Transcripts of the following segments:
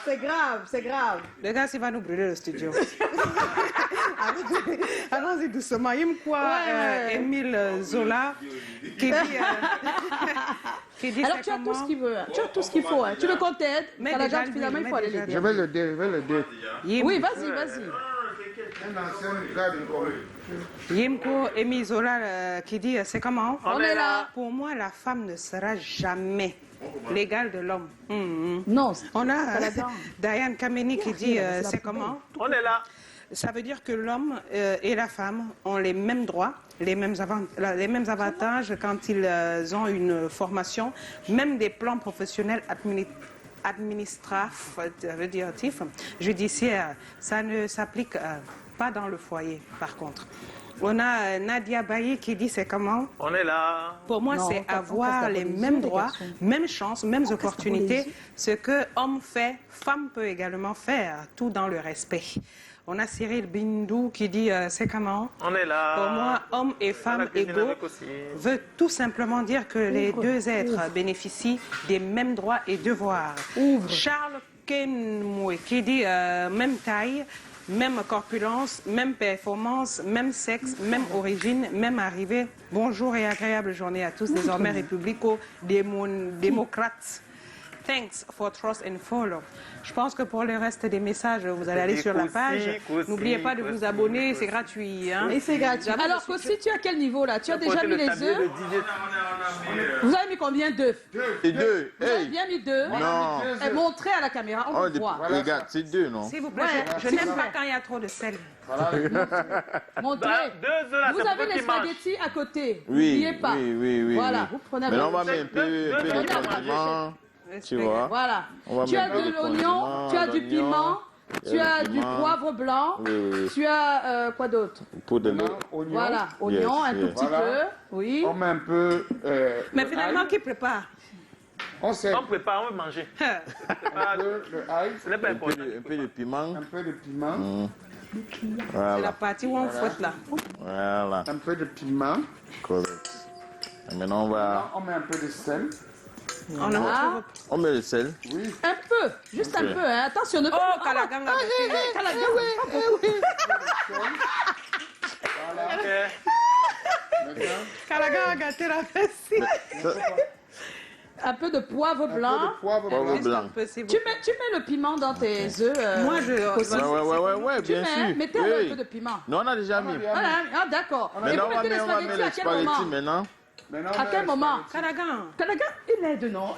c'est grave, c'est grave. Le gars, il va nous brûler le studio. Allons-y doucement. Il me croit Émile Zola qui dit alors tu as tout ce qu'il veut, tu as tout ce qu'il faut. Tu le comptes t'aide, mais finalement il faut aller l'aider. Je vais le dire. Oui, vas-y. Un ancien gars de Corée. Yimko Émile Zola qui dit c'est comment? On est là. Pour moi, la femme ne sera jamais l'égale de l'homme. Non. On a Diane Kameni qui dit c'est comment? On est là. Ça veut dire que l'homme et la femme ont les mêmes droits, les mêmes avantages quand ils ont une formation, même des plans professionnels administratifs, judiciaires. Ça ne s'applique pas dans le foyer, par contre. On a Nadia Bailly qui dit c'est comment? On est là. Pour moi, c'est avoir les mêmes droits, mêmes chances, mêmes opportunités. Ce que homme fait, femme peut également faire, tout dans le respect. On a Cyril Bindou qui dit c'est comment? On est là. Pour moi, hommes et femmes égaux veut tout simplement dire que les deux êtres bénéficient des mêmes droits et devoirs. Charles Kenmoué qui dit même taille, même corpulence, même performance, même sexe, même origine, même arrivée. Bonjour et agréable journée à tous, désormais républico-démocrates. Thanks for trust and follow. Je pense que pour le reste des messages, vous allez aller sur la page. N'oubliez pas de vous abonner, c'est gratuit. Hein? Et c'est gratuit. Alors, Kossi, tu as quel niveau là? Tu as déjà mis les œufs? Vous avez mis combien d'œufs? Deux. Vous avez bien mis deux? Non. Et montrez à la caméra, on vous voit. Regarde, c'est deux, non? S'il vous plaît, je n'aime pas quand il y a trop de sel. Montrez. Vous avez les spaghettis à côté. N'oubliez pas. Oui. Voilà, vous prenez mais on va mettre un peu de condiment. Tu vois. Voilà. Tu as de l'oignon, tu as du piment, tu as du poivre blanc, tu as quoi d'autre? Poudre de lait. Voilà, oignon, un tout petit peu. Oui. On met un peu. Mais finalement, qui prépare? On sait. On prépare, on veut manger. Le ail. Ce n'est pas important. Un peu de piment. Un peu de piment. C'est la partie où on fouette là. Voilà. Un peu de piment. Correct. Et maintenant, on va. On met un peu de sel. On met le sel. Oui. Un peu, juste un peu. Hein. Attention, ne pas. Oh, Kalaganga. Kalaganga a gâté la fesse. Un peu de poivre blanc. Poivre blanc. Tu mets le piment dans tes œufs. Moi, je. Ouais, bien sûr. Mettez un peu de piment. Non, on a déjà mis. Ah, d'accord. Et vous mettez les spaghettis à quel moment? Maintenant. À quel moment? Kalagan, il aide, non?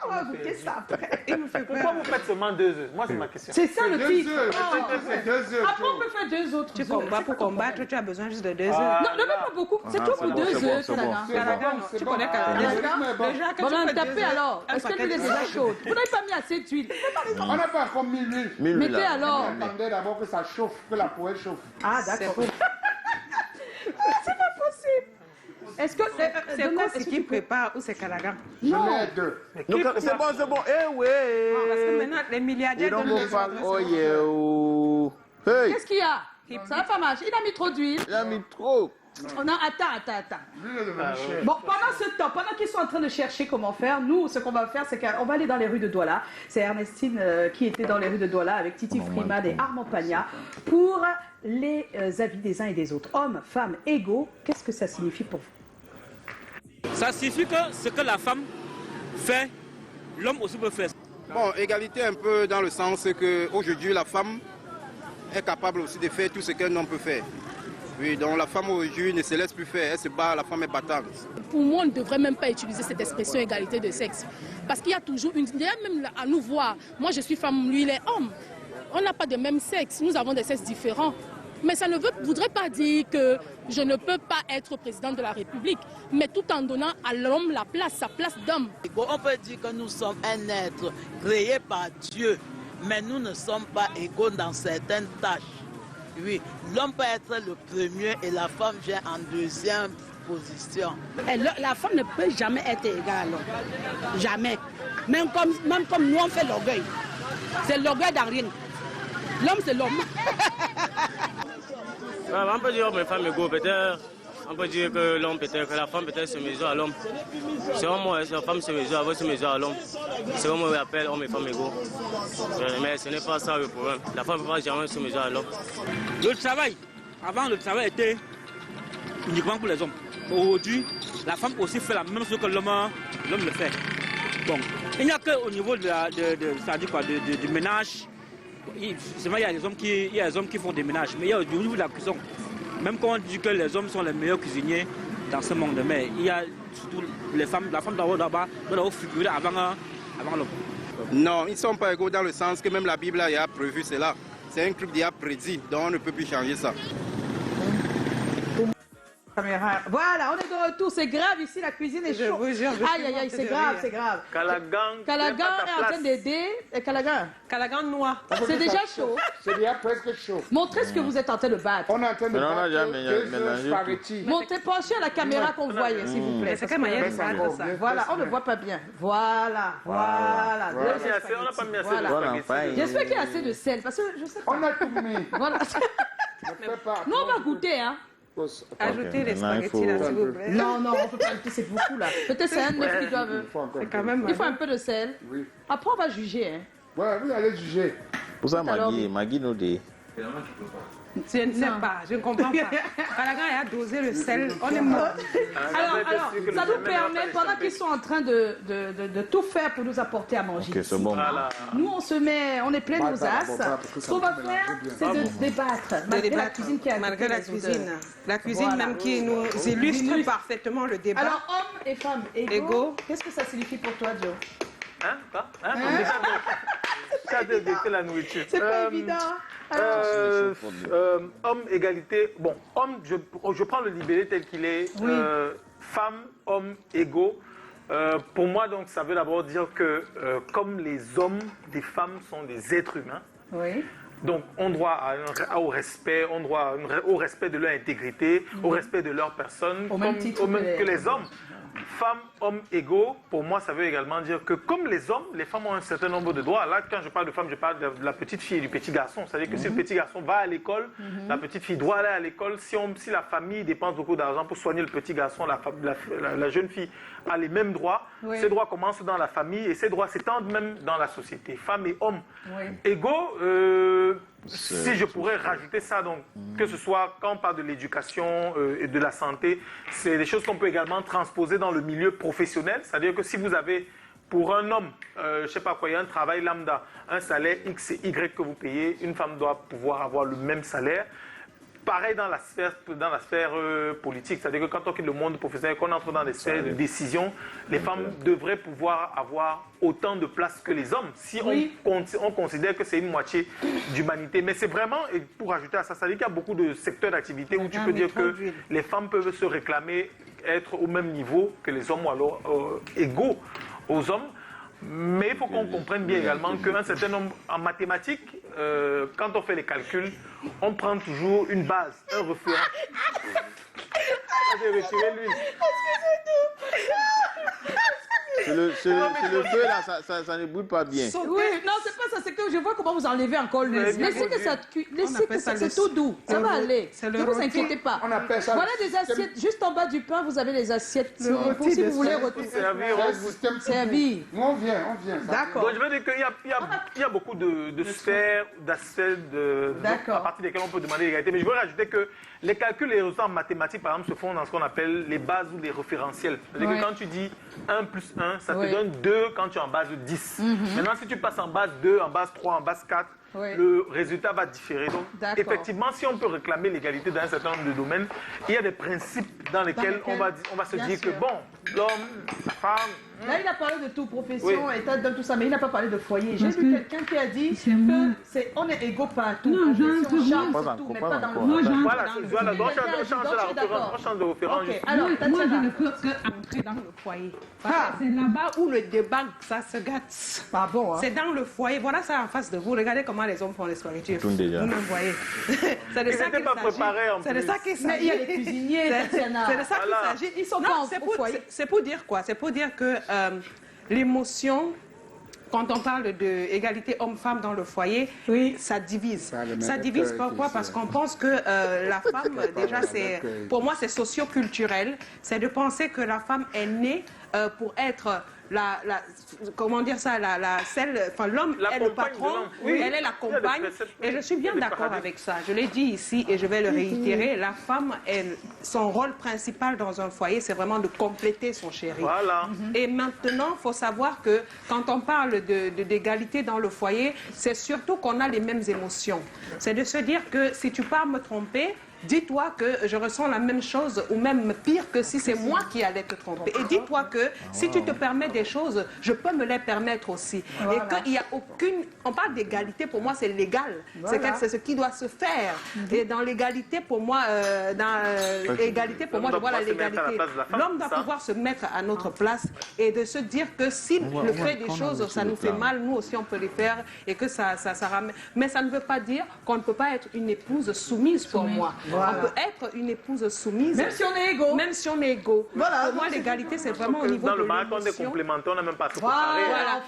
On va goûter ça après. Pourquoi vous faites seulement 2 œufs? Moi, c'est ma question. C'est ça le titre. 2 œufs. Après, on peut faire 2 autres. tu combats pour combattre, tu as besoin juste de 2 œufs. Non, ne mets pas beaucoup. C'est tout pour 2 œufs, Kalagan. Kalagan, tu connais Kalagan. Déjà, Bon, on va taper alors. Est-ce que l'huile est déjà chaude? Vous n'avez pas mis assez d'huile. On n'a pas encore mis l'huile. Mettez alors. On attendait d'abord que ça chauffe, que la poêle chauffe. Ah, d'accord. C'est pas possible. Est-ce que c'est quoi ce qui prépare ou c'est Kalagan? Je mets 2. C'est bon. Eh oui. Parce que maintenant, les milliardaires de Qu'est-ce qu'il y a? Ça va pas marcher. Il a mis trop d'huile. Il a mis trop. Attends. Bon, pendant qu'ils sont en train de chercher comment faire, nous, ce qu'on va faire, c'est qu'on va aller dans les rues de Douala. C'est Ernestine qui était dans les rues de Douala avec Titi Freeman et Armand Pagna pour les avis des uns et des autres. Hommes, femmes, égaux, qu'est-ce que ça signifie pour vous? Ça signifie que ce que la femme fait, l'homme aussi peut faire. Bon, égalité un peu dans le sens qu'aujourd'hui, la femme est capable aussi de faire tout ce qu'un homme peut faire. Oui, donc la femme aujourd'hui ne se laisse plus faire, elle se bat, la femme est battante. Pour moi, on ne devrait même pas utiliser cette expression égalité de sexe. Parce qu'il y a toujours une... Même à nous voir, moi je suis femme, lui il est homme. On n'a pas de même sexe, nous avons des sexes différents. Mais ça ne voudrait pas dire que je ne peux pas être président de la République, mais tout en donnant à l'homme sa place d'homme. On peut dire que nous sommes un être créé par Dieu, mais nous ne sommes pas égaux dans certaines tâches. Oui, l'homme peut être le premier et la femme vient en deuxième position. La femme ne peut jamais être égale à l'homme. Jamais. Même comme nous on fait l'orgueil. C'est l'orgueil dans rien. L'homme c'est l'homme. On peut dire homme et femme égaux, peut-être On peut dire que l'homme peut-être, que la femme peut-être se mesure à l'homme. Selon moi, la femme se mesure à l'homme. Selon moi, on appelle homme et femme égaux. Mais ce n'est pas ça le problème. La femme ne peut pas jamais se mesurer à l'homme. Le travail, avant le travail était uniquement pour les hommes. Aujourd'hui, la femme aussi fait la même chose que l'homme le fait. Bon, il n'y a qu'au niveau du ménage. C'est vrai, il y a des hommes qui font des ménages, mais il y a au niveau de la cuisson. Même quand on dit que les hommes sont les meilleurs cuisiniers dans ce monde, mais il y a surtout les femmes, la femme doit figurer avant l'homme. Non, ils ne sont pas égaux dans le sens que même la Bible a prévu cela. C'est un truc qui a prédit, donc on ne peut plus changer ça. Voilà, on est de retour, c'est grave ici, la cuisine est chaude. Aïe, c'est grave, c'est grave. Calagan est en train d'aider. Calagan noir. C'est déjà chaud. C'est déjà presque chaud. Montrez ce que vous êtes en train de battre. On est en train de battre deux spaghettis. Montrez, penchez à la caméra qu'on voit, s'il vous plaît. C'est comme ça. Voilà, on ne voit pas bien. Voilà. On n'a pas mis assez de spaghettis. J'espère qu'il y a assez de sel, parce que je sais pas. On a tout mis. Voilà. Nous, on va goûter, hein. Ajoutez les spaghettis là, s'il vous plaît. Non, on ne peut pas ajouter, c'est beaucoup là. Peut-être c'est un œuf qui doit. Il faut un peu de sel. Oui. Après, on va juger. Hein. Ouais, vous allez juger. Pour ça, Maggie nous dit. Je ne sais pas, je ne comprends pas. Calagan a dosé le sel, on est mort. Alors, ça nous permet, pendant qu'ils sont en train de tout faire pour nous apporter à manger. Ok, c'est bon. Voilà. Nous, on est plein de nos as. Ce qu'on va faire, c'est de débattre. Malgré la cuisine qui a Malgré la cuisine. La cuisine même qui nous illustre parfaitement le débat. Alors, hommes et femmes égaux, qu'est-ce que ça signifie pour toi, Joe? Hein? Quoi? Ça a détecté la nourriture. C'est pas évident. Homme, égalité. Bon, homme, je prends le libellé tel qu'il est. Oui. Femme, homme, égaux. Pour moi, donc, ça veut d'abord dire que comme les hommes, les femmes sont des êtres humains. Oui. Donc, on doit au respect, au respect de leur intégrité, au respect de leur personne, au même titre que les hommes. Femmes, hommes égaux, pour moi, ça veut également dire que comme les hommes, les femmes ont un certain nombre de droits. Là, quand je parle de femmes, je parle de la petite fille et du petit garçon. C'est-à-dire que si le petit garçon va à l'école, la petite fille doit aller à l'école. Si la famille dépense beaucoup d'argent pour soigner le petit garçon, la jeune fille a les mêmes droits. Oui. Ces droits commencent dans la famille et ces droits s'étendent même dans la société. Femmes et hommes égaux. Si je pourrais rajouter ça, donc, que ce soit quand on parle de l'éducation et de la santé, c'est des choses qu'on peut également transposer dans le milieu professionnel. C'est-à-dire que si vous avez, pour un homme, je ne sais pas quoi, il y a un travail lambda, un salaire X et Y que vous payez, une femme doit pouvoir avoir le même salaire. Pareil dans la sphère politique, c'est-à-dire que quand on quitte le monde professionnel, qu'on entre dans des sphères de décision, les femmes devraient pouvoir avoir autant de place que les hommes, si on considère que c'est une moitié d'humanité. Mais c'est vraiment, et pour ajouter à ça, ça veut dire qu'il y a beaucoup de secteurs d'activité où tu peux dire que les femmes peuvent se réclamer être au même niveau que les hommes ou alors égaux aux hommes. Mais il faut qu'on comprenne bien également qu'un certain nombre, en mathématiques, quand on fait les calculs, on prend toujours une base, un référent. J'ai retiré lui. C'est le feu là, ça ne brûle pas bien. Oui, non, c'est pas ça, c'est que je vois comment vous enlevez encore l'huile. Laissez que ça cuit, laissez que ça, c'est tout doux, ça va aller. Ne vous inquiétez pas. Voilà des assiettes, juste en bas du pain, vous avez les assiettes. Si vous voulez retourner. Servir. On vient. D'accord. Donc je veux dire qu'il y a beaucoup de sphères, d'aspects à partir desquels on peut demander l'égalité. Mais je veux rajouter que les calculs et les résultats en mathématiques, par exemple, se font dans ce qu'on appelle les bases ou les référentiels. C'est-à-dire que quand tu dis 1 plus 1, ça te donne 2 quand tu es en base 10. Maintenant, si tu passes en base 2, en base 3, en base 4, le résultat va différer. Donc, effectivement, si on peut réclamer l'égalité dans un certain nombre de domaines, il y a des principes dans lesquels on va se dire que, bon, l'homme, la femme... Là, il a parlé de tout, profession, état, de tout ça, mais il n'a pas parlé de foyer. J'ai vu quelqu'un qui a dit qu'on est égaux partout. Non, on change tout, mais pas dans le foyer. Voilà, donc on change de référence. Alors, moi, je ne peux qu'entrer dans le foyer. C'est là-bas où le débat, ça se gâte. Pas bon, hein? C'est dans le foyer. Voilà ça en face de vous. Regardez comment les hommes font les spaghettis. Tout déjà. Vous me voyez. C'est de ça qu'il s'agit. C'est de ça qu'il s'agit. Mais il y a des cuisiniers, Tatiana. C'est de ça qu'il s'agit. Ils sont pas au foyer. C'est pour dire quoi? C'est pour dire que l'émotion quand on parle d'égalité homme-femme dans le foyer, ça divise. Ça divise pourquoi? Parce qu'on pense que la femme, déjà, pour moi, c'est socio-culturel. C'est de penser que la femme est née pour être comment dire ça, l'homme est le patron, elle est la compagne, et je suis bien d'accord avec ça. Je l'ai dit ici et je vais le réitérer, la femme, son rôle principal dans un foyer, c'est vraiment de compléter son chéri. Voilà. Et maintenant, il faut savoir que quand on parle d'égalité dans le foyer, c'est surtout qu'on a les mêmes émotions. C'est de se dire que si tu pars me tromper, dis-toi que je ressens la même chose ou même pire que si c'est moi qui allais te tromper. Et dis-toi que si tu te permets des choses, je peux me les permettre aussi. Voilà. Et qu'il n'y a aucune... On parle d'égalité, pour moi, c'est légal. Voilà. C'est ce qui doit se faire. Et dans l'égalité, pour moi, je vois la légalité. L'homme doit pouvoir se mettre à notre place et de se dire que s'il fait des choses, ça nous fait mal, nous aussi, on peut les faire et que ça ramène. Mais ça ne veut pas dire qu'on ne peut pas être une épouse soumise pour moi. Voilà. On peut être une épouse soumise. Même si on est égaux. Même si on est égaux. Voilà. Pour moi, l'égalité, c'est vraiment au niveau dans de le marathon des complémentaires, on n'a même pas à se comparer. Voilà.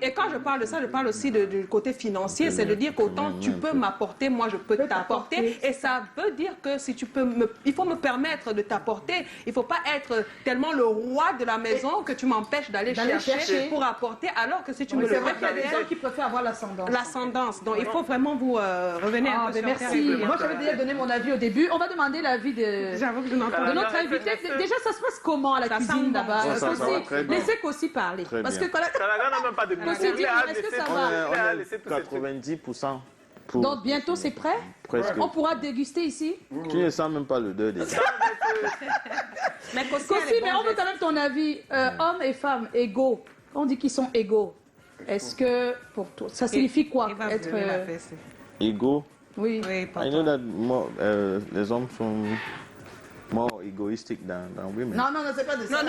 Et quand je parle de ça, je parle aussi du côté financier. C'est de dire qu'autant tu peux m'apporter, moi je peux t'apporter. Et ça veut dire que si tu peux il faut me permettre de t'apporter. Il ne faut pas être tellement le roi de la maison que tu m'empêches d'aller chercher pour apporter, alors que si tu me le préfères. Il y a des gens qui préfèrent avoir l'ascendance. L'ascendance. Donc il faut vraiment vous revenir un peu sur terre. Merci. Moi, j'avais déjà donné mon avis au début. On va demander l'avis de notre invité. Déjà, ça se passe comment à la cuisine là-bas? Laissez Kossi parler. Parce que Kalaga n'a même pas de est-ce que ça va? On est 90%. Donc bientôt c'est prêt? Presque. On pourra déguster ici? Tu ne sens même pas l'odeur déjà. Mais Kossi, mais on veut quand même ton avis. Hommes et femmes égaux. On dit qu'ils sont égaux. Est-ce que pour toi, ça signifie quoi être égaux? Oui. I know that les hommes sont more égoïstiques than women. Non, c'est pas de ça.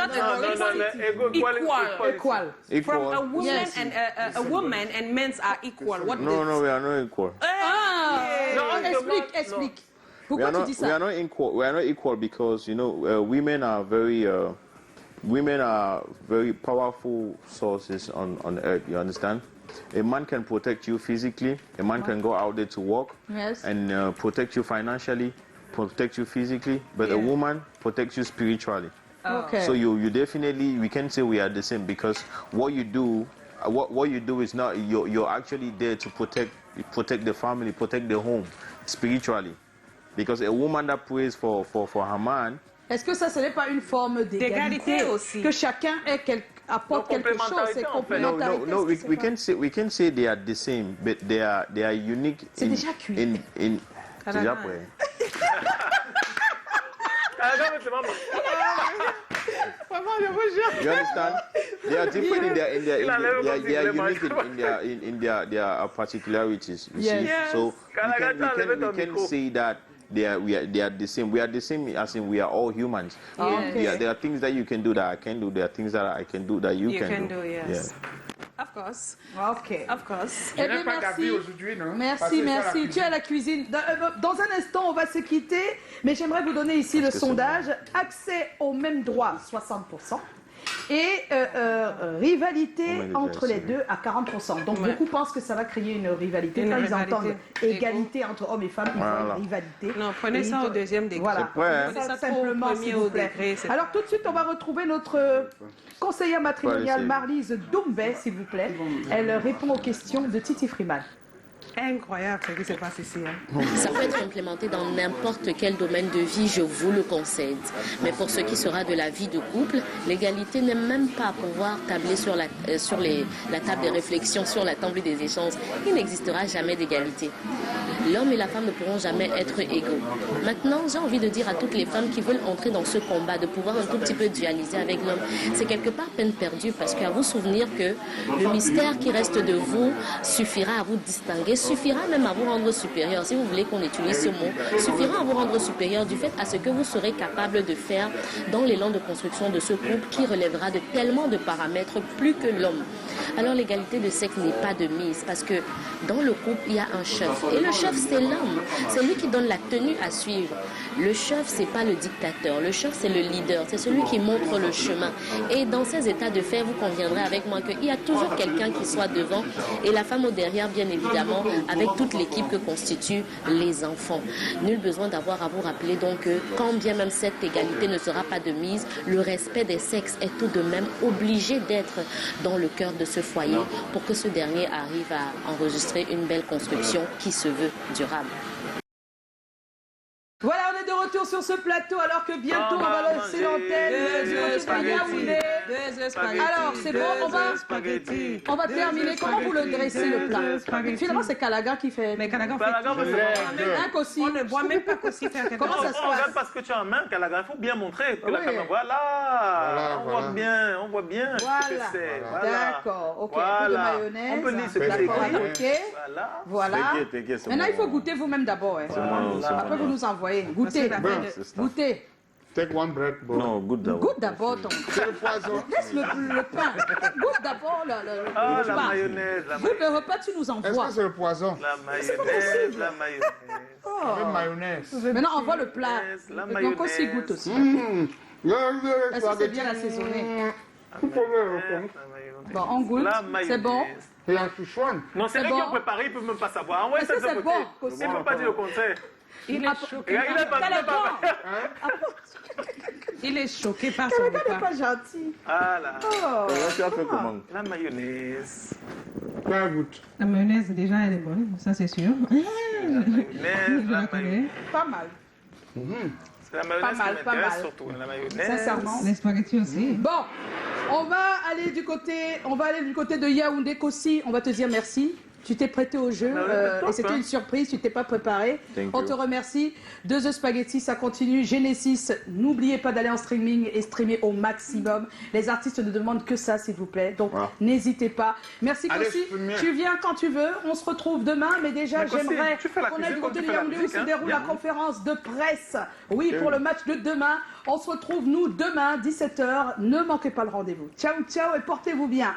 Equal. From a woman and a woman and men are equal. What No, we are not equal. Explique. Pourquoi tu dis ça? We are not equal. We are not equal because women are very powerful sources on earth. You understand? A man can protect you physically. A man can go out there to work and protect you financially, protect you physically. But a woman protects you spiritually. Okay. So you definitely, we can say we are the same because what you do is not, you're actually there to protect the family, protect the home spiritually. Because a woman that prays for her man. Est-ce que ça, ce n'est pas une forme d'égalité aussi? Que chacun apporte quelque chose, c'est complémentarité. No, we can say they are the same, but they are unique. C'est déjà cuit. C'est déjà prêt. You understand? They are different they are unique in their particularities. You see? So we can say that they are the same. We are the same as in we are all humans. There are things that you can do that I can do. There are things that I can do that you can do. Yes. Of course. Ok. Of course. Eh bien, merci. Tu es à la cuisine. Dans un instant, on va se quitter, mais j'aimerais vous donner ici le sondage. Accès aux mêmes droits, 60%. Et rivalité entre les deux à 40%. Donc beaucoup pensent que ça va créer une rivalité. Quand ils entendent égalité entre hommes et femmes, ils voient une rivalité. Non, prenez ça au deuxième degré. Voilà, prenez ça simplement, s'il vous plaît. Alors tout de suite, on va retrouver notre conseillère matrimoniale Marlise Doumbé, s'il vous plaît. Elle répond aux questions de Titi Freeman. Incroyable ce qui se passe ici. Ça peut être implémenté dans n'importe quel domaine de vie, je vous le concède. Mais pour ce qui sera de la vie de couple, l'égalité n'est même pas à pouvoir tabler sur la table des réflexions, sur la table des échanges. Il n'existera jamais d'égalité. L'homme et la femme ne pourront jamais être égaux. Maintenant, j'ai envie de dire à toutes les femmes qui veulent entrer dans ce combat, de pouvoir un tout petit peu dualiser avec l'homme, c'est quelque part peine perdue, parce qu'à vous souvenir que le mystère qui reste de vous suffira à vous distinguer suffira même à vous rendre supérieur, si vous voulez qu'on utilise ce mot, suffira à vous rendre supérieur du fait à ce que vous serez capable de faire dans l'élan de construction de ce couple qui relèvera de tellement de paramètres plus que l'homme. Alors l'égalité de sexe n'est pas de mise parce que dans le couple, il y a un chef. Et le chef, c'est l'homme. C'est lui qui donne la tenue à suivre. Le chef, c'est pas le dictateur. Le chef, c'est le leader. C'est celui qui montre le chemin. Et dans ces états de fait, vous conviendrez avec moi qu'il y a toujours quelqu'un qui soit devant et la femme au derrière, bien évidemment, avec toute l'équipe que constituent les enfants. Nul besoin d'avoir à vous rappeler donc que quand bien même cette égalité ne sera pas de mise, le respect des sexes est tout de même obligé d'être dans le cœur de ce foyer pour que ce dernier arrive à enregistrer une belle construction qui se veut durable. Voilà, on est de retour sur ce plateau alors que bientôt on va lancer l'antenne de Yaoundé. Alors c'est bon, on va terminer. Comment vous le dressez le plat? Finalement c'est Kalaga qui fait. Mais Kalaga fait aussi. On ne voit même pas qu'aussi faire quelque chose. Comment ça se passe? Regarde parce que tu as en main Kalaga, il faut bien montrer que la caméra. Voilà, on voit bien ce que c'est. D'accord, ok, un peu de mayonnaise. On peut lire ce que c'est écrit. Voilà. Maintenant il faut goûter vous-même d'abord. Après vous nous envoyez. Goûtez. Goûtez. Take one bread, bro. Non, goûte d'abord. Goûte d'abord ton. C'est le poison. Laisse le pain. Goûte d'abord le la pain. mayonnaise. Goûte le repas, tu nous Est-ce envoies. que c'est le poison? La mayonnaise, la mayonnaise. Avec mayonnaise. Maintenant, on voit le plat. Donc aussi goûte aussi. Est-ce que c'est bien assaisonné? Bon, on goûte. C'est bon. Non, c'est eux qui ont préparé, ils ne peuvent même pas savoir. Est-ce que c'est bon? Ils ne peuvent pas dire le contraire. Il est choqué. Il est choqué par son repas. Quelqu'un n'est pas gentil. Voilà. Tu as fait comment? La mayonnaise. La mayonnaise, déjà, elle est bonne, ça c'est sûr. La mayonnaise. Pas mal. C'est la mayonnaise qui m'intéresse surtout. La mayonnaise. Sincèrement. Les spaghettis aussi. Bon, on va aller du côté de Yaoundé Kossi. On va te dire merci. Tu t'es prêté au jeu et c'était une surprise, tu t'es pas préparé. On te remercie. 2 Spaghetti, ça continue. Genesis, n'oubliez pas d'aller en streaming et streamer au maximum. Les artistes ne demandent que ça, s'il vous plaît. Donc, n'hésitez pas. Merci Kossi. Tu viens quand tu veux. On se retrouve demain. Mais déjà, j'aimerais qu'on aille du côté de Yaoundé où se déroule la conférence de presse. Oui, pour le match de demain. On se retrouve, nous, demain, 17h. Ne manquez pas le rendez-vous. Ciao, ciao et portez-vous bien.